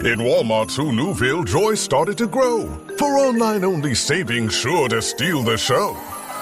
In Walmart's Who Newville, joy started to grow. For online-only savings sure to steal the show.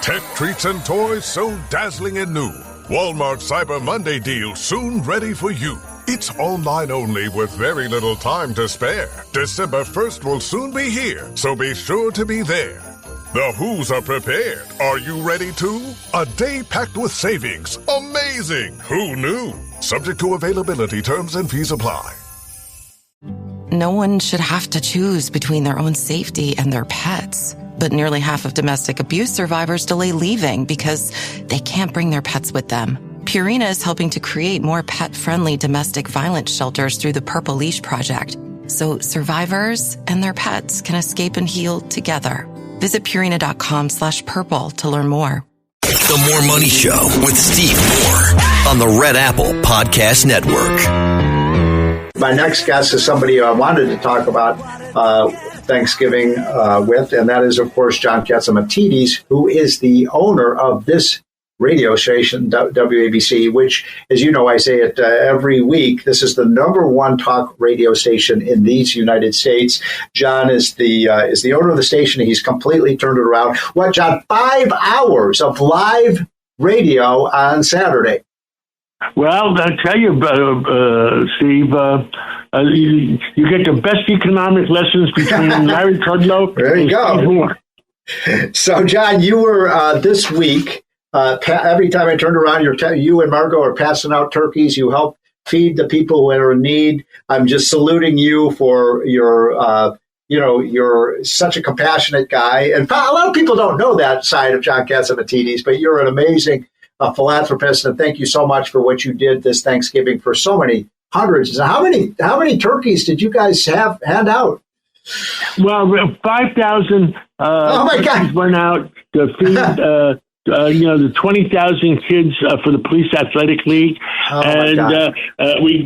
Tech treats and toys so dazzling and new. Walmart Cyber Monday deal soon ready for you. It's online only with very little time to spare. December 1st will soon be here, so be sure to be there. The Who's are prepared. Are you ready too? A day packed with savings. Amazing! Who knew? Subject to availability, terms and fees apply. No one should have to choose between their own safety and their pets. But nearly half of domestic abuse survivors delay leaving because they can't bring their pets with them. Purina is helping to create more pet-friendly domestic violence shelters through the Purple Leash Project, so survivors and their pets can escape and heal together. Visit Purina.com/purple to learn more. The More Money Show with Steve Moore on the Red Apple Podcast Network. My next guest is somebody I wanted to talk about Thanksgiving with, and that is, of course, John Catsimatidis, who is the owner of this radio station, WABC, which, as you know, I say it every week. This is the number one talk radio station in these United States. John is the owner of the station. He's completely turned it around. What, John? 5 hours of live radio on Saturday. Well, I'll tell you, Steve, you get the best economic lessons between Larry Kudlow there you go. Steve Moore. So, John, you were this week. Every time I turned around, you and Margot are passing out turkeys. You help feed the people who are in need. I'm just saluting you for your, you're such a compassionate guy. And a lot of people don't know that side of John Catsimatidis, but you're an amazing philanthropist. And thank you so much for what you did this Thanksgiving for so many hundreds. How many turkeys did you guys hand out? Well, 5,000 oh my God. went out to feed. The 20,000 kids for the Police Athletic League, we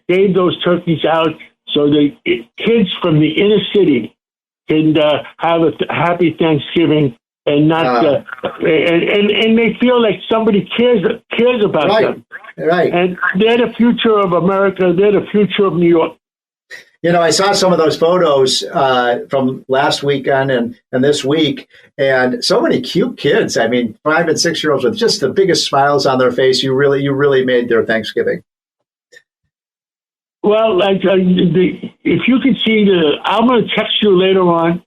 gave those turkeys out so the kids from the inner city can have a happy Thanksgiving and not and they feel like somebody cares about them. Right, and they're the future of America. They're the future of New York. You know, I saw some of those photos from last weekend and this week, and so many cute kids. I mean, 5 and 6 year olds with just the biggest smiles on their face. You really made their Thanksgiving. Well, if you can see I'm going to text you later on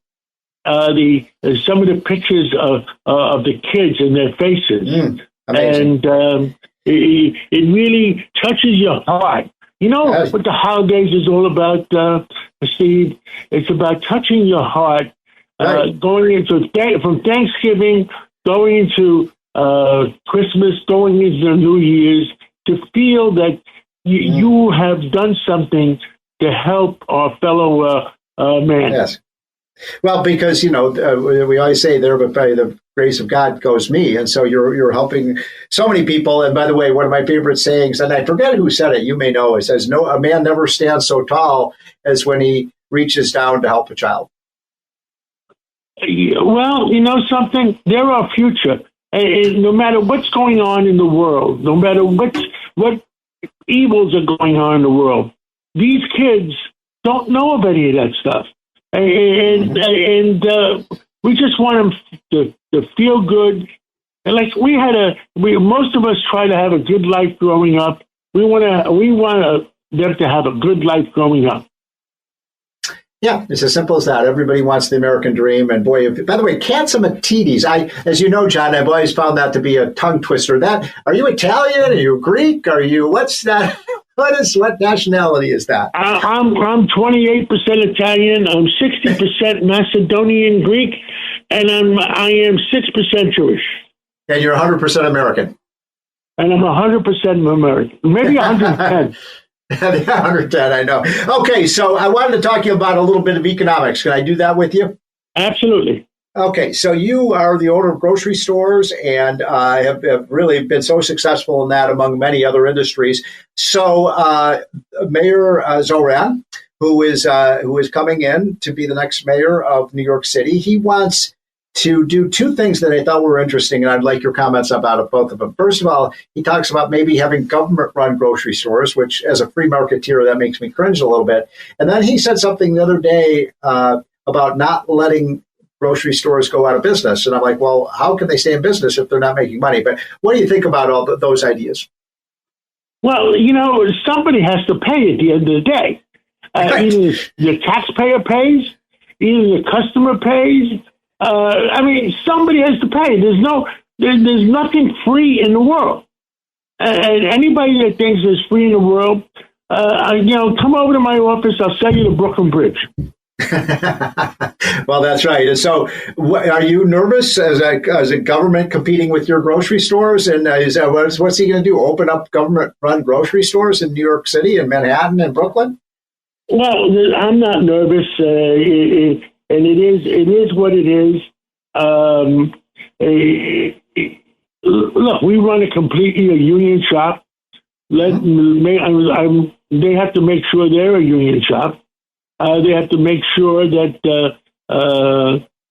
some of the pictures of the kids and their faces, amazing. And it really touches your heart. You know what the holidays is all about, Steve? It's about touching your heart, going into from Thanksgiving, going into Christmas, going into the New Year's, to feel that you have done something to help our fellow man. Yes. Well, because, we always say there, but by the grace of God goes me. And so you're helping so many people. And by the way, one of my favorite sayings, and I forget who said it, you may know, it says, "No, a man never stands so tall as when he reaches down to help a child." Well, you know something? They're our future. And no matter what's going on in the world, no matter what evils are going on in the world, these kids don't know of any of that stuff. And we just want them to feel good. And like most of us try to have a good life growing up. We want them to have a good life growing up. Yeah, it's as simple as that. Everybody wants the American dream. And boy, by the way, Catsimatidis, as you know, John, I've always found that to be a tongue twister. Are you Italian? Are you Greek? What's that? What nationality is that? I'm 28% Italian. I'm 60% Macedonian Greek, and I am 6% Jewish. And you're 100% American. And I'm 100% American. Maybe 110. 110, I know. Okay, so I wanted to talk to you about a little bit of economics. Can I do that with you? Absolutely. Okay, so you are the owner of grocery stores and have really been so successful in that among many other industries. So Mayor Zoran, who is coming in to be the next mayor of New York City, he wants to do two things that I thought were interesting, and I'd like your comments about both of them. First of all, he talks about maybe having government-run grocery stores, which as a free marketeer, that makes me cringe a little bit. And then he said something the other day about not letting grocery stores go out of business. And I'm like, well, how can they stay in business if they're not making money? But what do you think about all those ideas? Well, somebody has to pay at the end of the day. Right. Either the taxpayer pays, either the customer pays. Somebody has to pay. There's nothing free in the world. And anybody that thinks there's free in the world, come over to my office. I'll sell you the Brooklyn Bridge. Well, that's right. And so, are you nervous as a government competing with your grocery stores? And what's he going to do? Open up government-run grocery stores in New York City and Manhattan and Brooklyn? Well, I'm not nervous, and it is what it is. Look, we run a completely union shop. They have to make sure they're a union shop. They have to make sure that,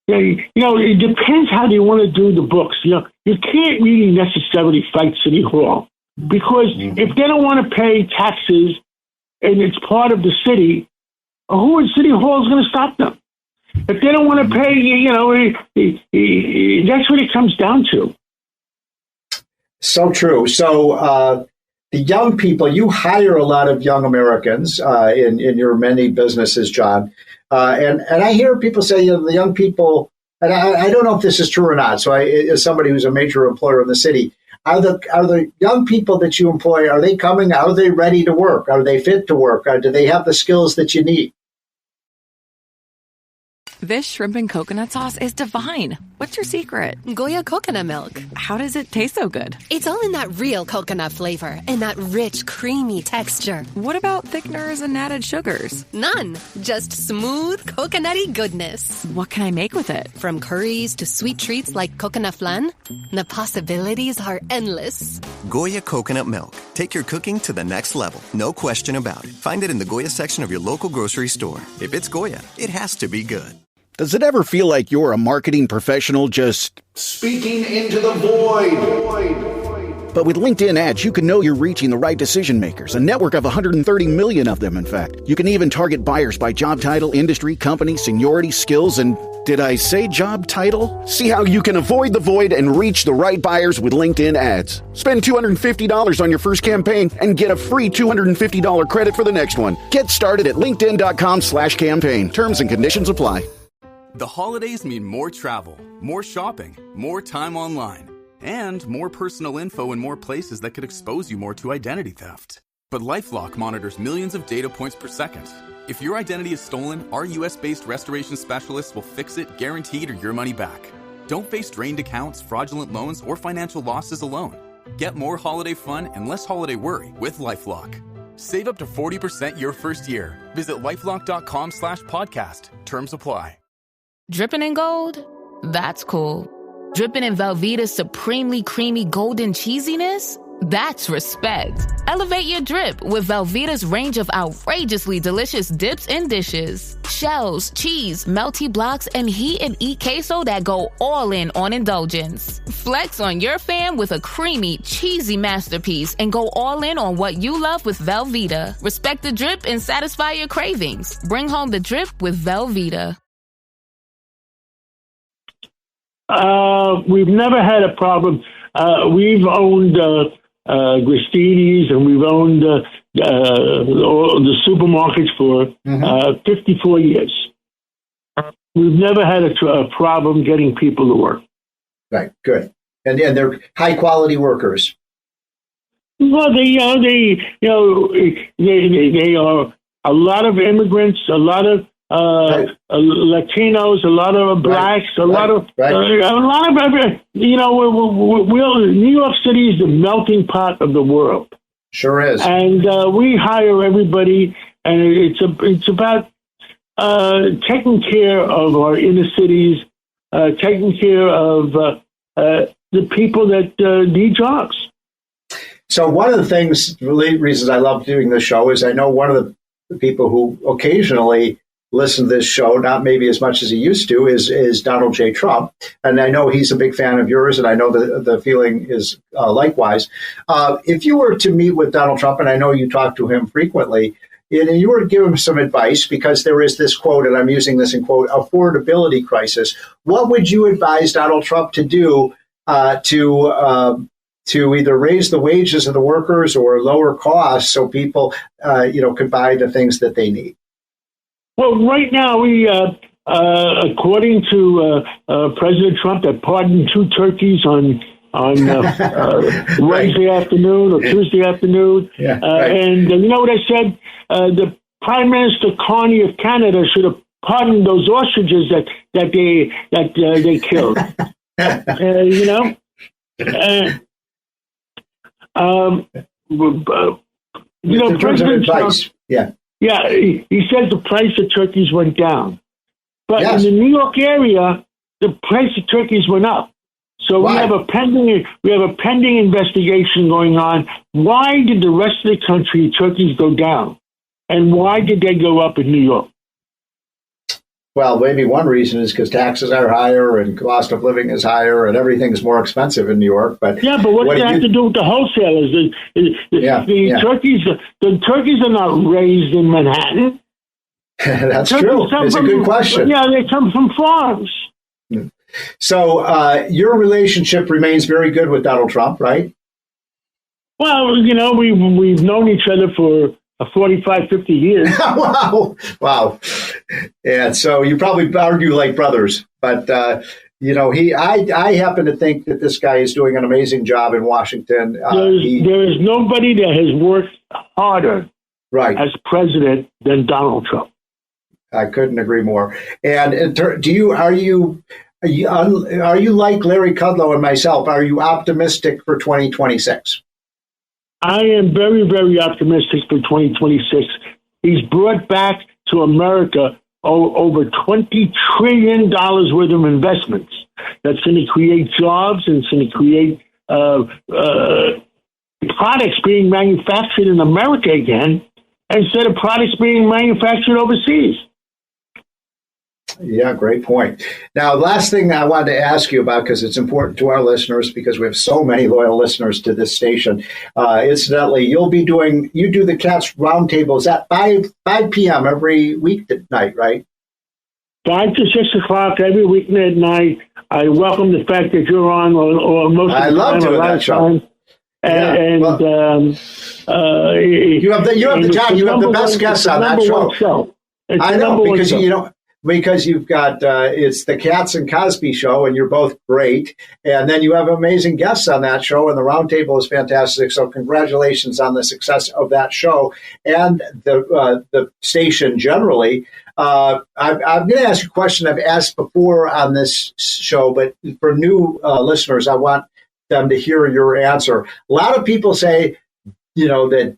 it depends how they want to do the books. You can't really necessarily fight City Hall because if they don't want to pay taxes and it's part of the city, who in City Hall is going to stop them? If they don't want to pay, that's what it comes down to. So true. So, the young people, you hire a lot of young Americans in your many businesses, John. And I hear people say, the young people, and I don't know if this is true or not. So as somebody who's a major employer in the city, are the young people that you employ, are they coming? Are they ready to work? Are they fit to work? Do they have the skills that you need? This shrimp and coconut sauce is divine. What's your secret? Goya coconut milk. How does it taste so good? It's all in that real coconut flavor and that rich, creamy texture. What about thickeners and added sugars? None. Just smooth, coconutty goodness. What can I make with it? From curries to sweet treats like coconut flan, the possibilities are endless. Goya coconut milk. Take your cooking to the next level. No question about it. Find it in the Goya section of your local grocery store. If it's Goya, it has to be good. Does it ever feel like you're a marketing professional just speaking into the void? But with LinkedIn ads, you can know you're reaching the right decision makers, a network of 130 million of them, in fact. You can even target buyers by job title, industry, company, seniority, skills, and did I say job title? See how you can avoid the void and reach the right buyers with LinkedIn ads. Spend $250 on your first campaign and get a free $250 credit for the next one. Get started at linkedin.com/campaign. Terms and conditions apply. The holidays mean more travel, more shopping, more time online, and more personal info in more places that could expose you more to identity theft. But LifeLock monitors millions of data points per second. If your identity is stolen, our US-based restoration specialists will fix it guaranteed or your money back. Don't face drained accounts, fraudulent loans, or financial losses alone. Get more holiday fun and less holiday worry with LifeLock. Save up to 40% your first year. Visit lifelock.com/podcast. Terms apply. Dripping in gold? That's cool. Dripping in Velveeta's supremely creamy golden cheesiness? That's respect. Elevate your drip with Velveeta's range of outrageously delicious dips and dishes. Shells, cheese, melty blocks, and heat and eat queso that go all in on indulgence. Flex on your fam with a creamy, cheesy masterpiece and go all in on what you love with Velveeta. Respect the drip and satisfy your cravings. Bring home the drip with Velveeta. We've never had a problem. We've owned Gristides and we've owned all the supermarkets for 54 years. We've never had a problem getting people to work. Right, good, and they're high quality workers. Well, they are a lot of immigrants, a lot of Latinos, a lot of blacks, a lot of New York City is the melting pot of the world. Sure is. And we hire everybody, and it's about taking care of our inner cities, taking care of the people that need jobs. So one of the reasons I love doing this show is I know one of the people who occasionally listen to this show, not maybe as much as he used to, is Donald J. Trump. And I know he's a big fan of yours, and I know the feeling is likewise. If you were to meet with Donald Trump, and I know you talk to him frequently, and you were to give him some advice, because there is this quote, and I'm using this in quote, affordability crisis, what would you advise Donald Trump to do to either raise the wages of the workers or lower costs so people, could buy the things that they need? Well, right now, we, according to President Trump, that pardoned 2 turkeys on Wednesday afternoon or Tuesday afternoon. Yeah, right. And you know what I said? The Prime Minister Carney of Canada should have pardoned those ostriches that they killed. President Trump. Yeah, he says the price of turkeys went down, but in the New York area, the price of turkeys went up. So we have a pending investigation going on. Why did the rest of the country turkeys go down, and why did they go up in New York? Well, maybe one reason is because taxes are higher and cost of living is higher and everything's more expensive in New York. But what does that have to do with the wholesalers? The turkeys are not raised in Manhattan. That's true. It's a good question. Yeah, they come from farms. So your relationship remains very good with Donald Trump, right? Well, we've known each other for 45, 50 years. Wow. And so you probably argue like brothers, but I happen to think that this guy is doing an amazing job in Washington. There is nobody that has worked harder as president than Donald Trump. I couldn't agree more. And are you like Larry Kudlow and myself? Are you optimistic for 2026? I am very, very optimistic for 2026. He's brought back to America over $20 trillion worth of investments. That's going to create jobs, and it's going to create products being manufactured in America again instead of products being manufactured overseas. Yeah, great point. Now, last thing I wanted to ask you about, because it's important to our listeners, because we have so many loyal listeners to this station. Incidentally, you do the Cats Roundtables at 5 p.m. every weeknight, right? 5 to 6 o'clock every weeknight night. I welcome the fact that you're on, or most of the time. I love doing that show. You have the best guests on that show. I know, because you've got it's the Cats and Cosby show, and you're both great. And then you have amazing guests on that show, and the roundtable is fantastic. So congratulations on the success of that show and the station generally. I'm going to ask you a question I've asked before on this show, but for new listeners, I want them to hear your answer. A lot of people say, that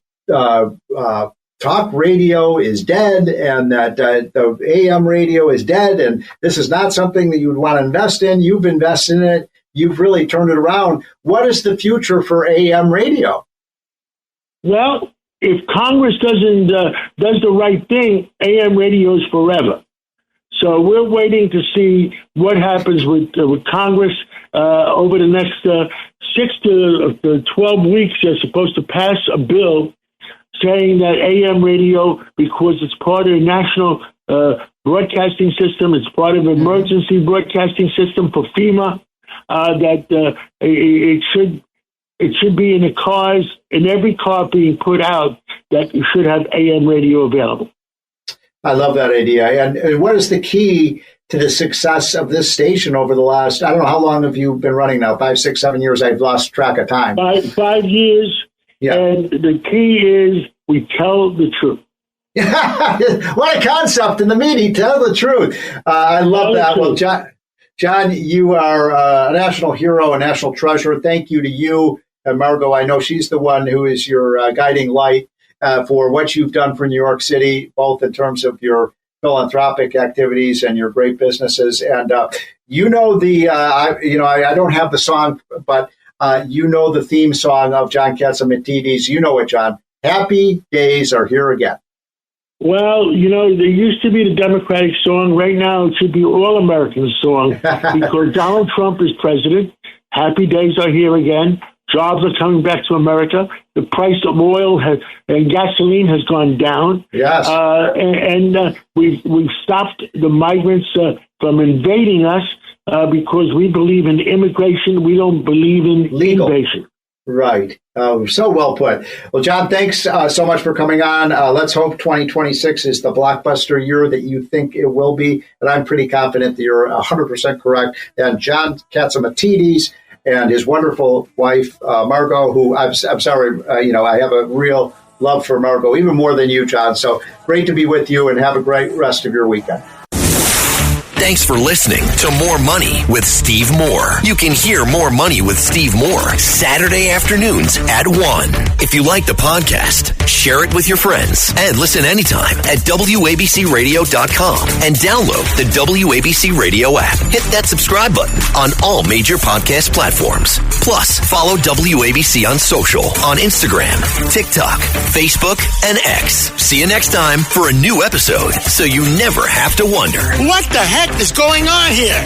talk radio is dead, and that the AM radio is dead, and this is not something that you would want to invest in. You've invested in it. You've really turned it around. What is the future for AM radio? Well, if Congress does the right thing, AM radio is forever. So we're waiting to see what happens with Congress over the next 6 to 12 weeks. They're supposed to pass a bill saying that AM radio, because it's part of the national broadcasting system, it's part of the emergency broadcasting system for FEMA, that it should be in the cars, in every car being put out, that you should have AM radio available. I love that idea. And what is the key to the success of this station over the last, I don't know, how long have you been running now? 5, 6, 7 years? I've lost track of time. 5 years. Yeah. And the key is we tell the truth. What a concept in the meeting. Tell the truth. I love that. Well, John, you are a national hero, a national treasure. Thank you to you and Margot. I know she's the one who is your guiding light for what you've done for New York City, both in terms of your philanthropic activities and your great businesses. And I don't have the song, but the theme song of John Catsimatidis. You know it, John. Happy days are here again. Well, there used to be the Democratic song. Right now, it should be All American song because Donald Trump is president. Happy days are here again. Jobs are coming back to America. The price of oil and gasoline has gone down. Yes. We've stopped the migrants from invading us because we believe in immigration. We don't believe in legal invasion. Right. So well put. Well, John, thanks so much for coming on. Let's hope 2026 is the blockbuster year that you think it will be. And I'm pretty confident that you're 100% correct. And John Catsimatidis and his wonderful wife, Margot, who I'm sorry, I have a real love for Margot, even more than you, John. So great to be with you and have a great rest of your weekend. Thanks for listening to More Money with Steve Moore. You can hear More Money with Steve Moore Saturday afternoons at 1. If you like the podcast, share it with your friends and listen anytime at WABCRadio.com and download the WABC Radio app. Hit that subscribe button on all major podcast platforms. Plus, follow WABC on social on Instagram, TikTok, Facebook, and X. See you next time for a new episode so you never have to wonder. What the heck is going on here?